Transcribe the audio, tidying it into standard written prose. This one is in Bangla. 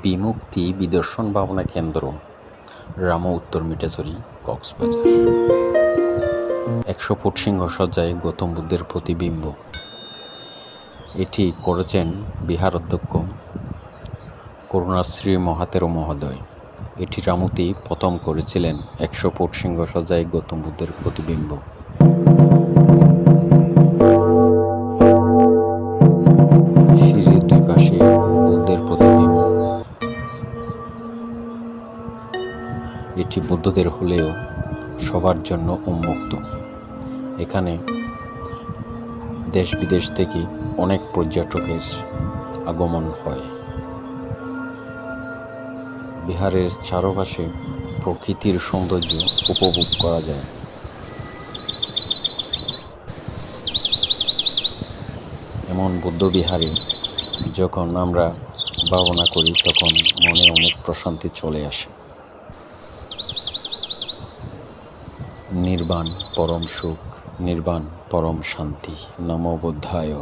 বিমুক্তি বিদর্শন ভাবনা কেন্দ্র, রামু, উত্তর মিঠাছড়ি, কক্সবাজার। 100 ফুট সিংহসজ্জায় গৌতম বুদ্ধের প্রতিবিম্ব। এটি করেছেন বিহার অধ্যক্ষ করুণাশ্রী মহাতেরো মহোদয়। এটি রামুতেই প্রথম করেছিলেন 100 ফুট সিংহসজ্জায় গৌতম বুদ্ধের প্রতিবিম্ব। সিঁড়ির দুই পাশে বুদ্ধের প্রতিবিম্ব। এটি বৌদ্ধদের হলেও সবার জন্য উন্মুক্ত। এখানে দেশ বিদেশ থেকে অনেক পর্যটকের আগমন হয়। বিহারের চারপাশে প্রকৃতির সৌন্দর্য উপভোগ করা যায়। এমন বৌদ্ধবিহারে যখন আমরা ভাবনা করি তখন মনে অনেক প্রশান্তি চলে আসে। নির্বাণ পরম সুখ, নির্বাণ পরম শান্তি। নমো বুদ্ধায়।